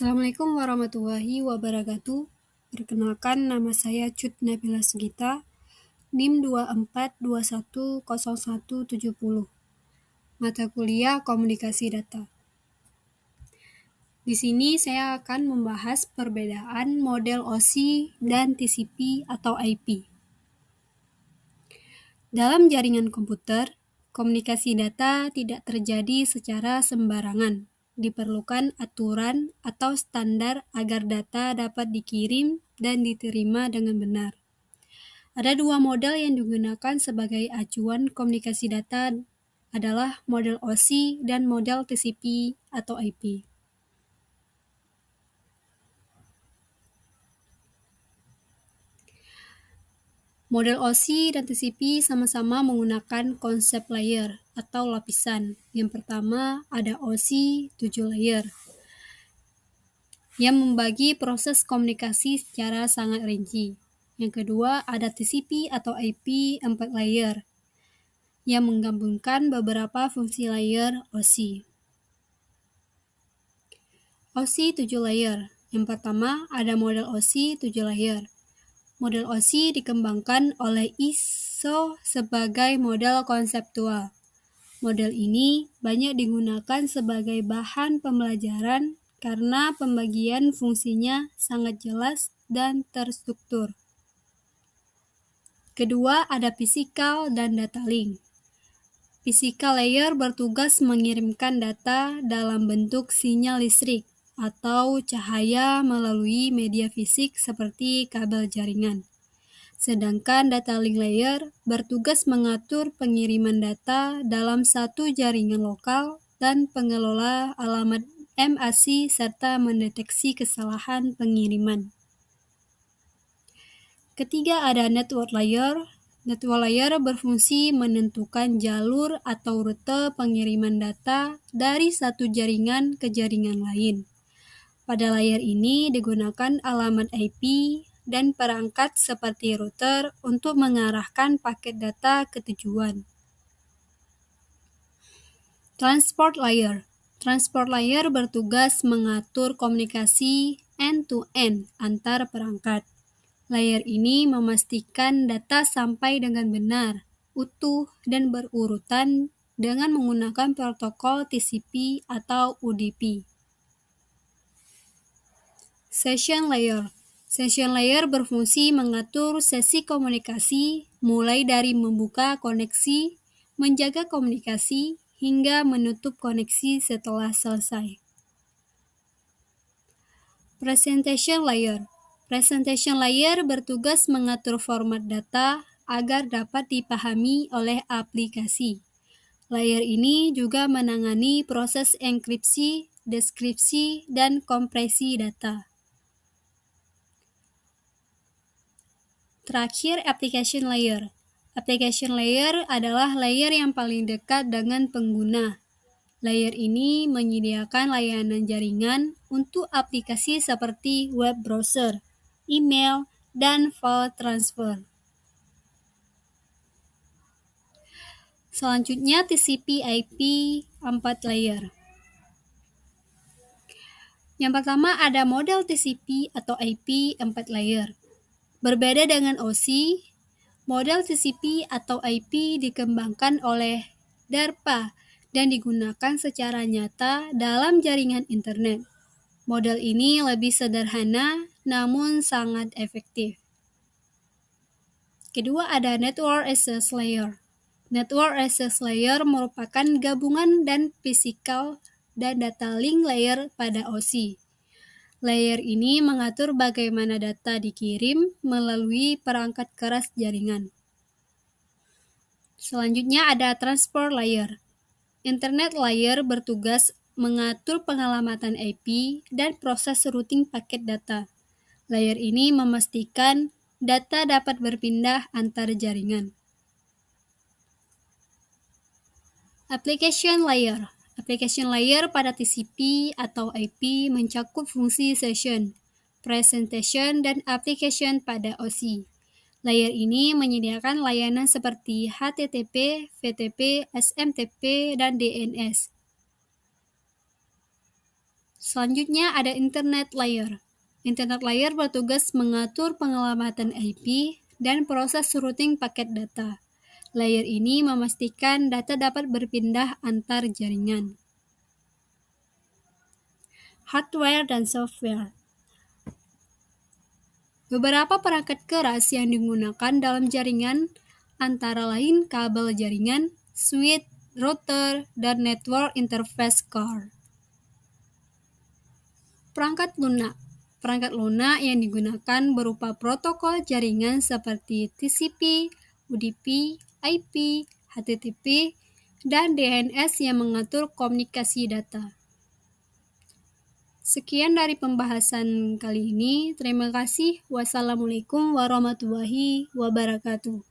Assalamualaikum warahmatullahi wabarakatuh. Perkenalkan, nama saya Cut Nabila Sugita, NIM 24210170. Mata kuliah Komunikasi Data. Di sini saya akan membahas perbedaan model OSI dan TCP atau IP. Dalam jaringan komputer, komunikasi data tidak terjadi secara sembarangan. Diperlukan aturan atau standar agar data dapat dikirim dan diterima dengan benar. Ada dua model yang digunakan sebagai acuan komunikasi data adalah model OSI dan model TCP atau IP. Model OSI dan TCP sama-sama menggunakan konsep layer atau lapisan. Yang pertama ada OSI 7 layer yang membagi proses komunikasi secara sangat rinci. Yang kedua ada TCP atau IP 4 layer yang menggabungkan beberapa fungsi layer OSI. OSI 7 layer. Yang pertama ada model OSI 7 layer. Model OSI dikembangkan oleh ISO sebagai model konseptual. Model ini banyak digunakan sebagai bahan pembelajaran karena pembagian fungsinya sangat jelas dan terstruktur. Kedua, ada physical dan data link. Physical layer bertugas mengirimkan data dalam bentuk sinyal listrik atau cahaya melalui media fisik seperti kabel jaringan. Sedangkan data link layer bertugas mengatur pengiriman data dalam satu jaringan lokal dan pengelola alamat MAC serta mendeteksi kesalahan pengiriman. Ketiga ada network layer. Network layer berfungsi menentukan jalur atau rute pengiriman data dari satu jaringan ke jaringan lain. Pada layer ini digunakan alamat IP dan perangkat seperti router untuk mengarahkan paket data ke tujuan. Transport layer. Transport layer bertugas mengatur komunikasi end-to-end antar perangkat. Layer ini memastikan data sampai dengan benar, utuh, dan berurutan dengan menggunakan protokol TCP atau UDP. Session layer. Session layer berfungsi mengatur sesi komunikasi mulai dari membuka koneksi, menjaga komunikasi, hingga menutup koneksi setelah selesai. Presentation layer. Presentation layer bertugas mengatur format data agar dapat dipahami oleh aplikasi. Layer ini juga menangani proses enkripsi, deskripsi, dan kompresi data. Terakhir, application layer. Application layer adalah layer yang paling dekat dengan pengguna. Layer ini menyediakan layanan jaringan untuk aplikasi seperti web browser, email, dan file transfer. Selanjutnya TCP/IP 4 layer. Yang pertama ada model TCP atau IP 4 layer. Berbeda dengan OSI, model TCP atau IP dikembangkan oleh DARPA dan digunakan secara nyata dalam jaringan internet. Model ini lebih sederhana namun sangat efektif. Kedua ada Network Access Layer. Network Access Layer merupakan gabungan dan physical dan data link layer pada OSI. Layer ini mengatur bagaimana data dikirim melalui perangkat keras jaringan. Selanjutnya ada Transport Layer. Internet Layer bertugas mengatur pengelamatan IP dan proses routing paket data. Layer ini memastikan data dapat berpindah antar jaringan. Application Layer. Application Layer pada TCP atau IP mencakup fungsi session, presentation, dan application pada OSI. Layer ini menyediakan layanan seperti HTTP, FTP, SMTP, dan DNS. Selanjutnya ada Internet Layer. Internet Layer bertugas mengatur penyelamatan IP dan proses routing paket data. Layer ini memastikan data dapat berpindah antar jaringan. Hardware dan software. Beberapa perangkat keras yang digunakan dalam jaringan antara lain kabel jaringan, switch, router, dan network interface card. Perangkat lunak. Perangkat lunak yang digunakan berupa protokol jaringan seperti TCP, UDP, IP, HTTP, dan DNS yang mengatur komunikasi data. Sekian dari pembahasan kali ini. Terima kasih. Wassalamualaikum warahmatullahi wabarakatuh.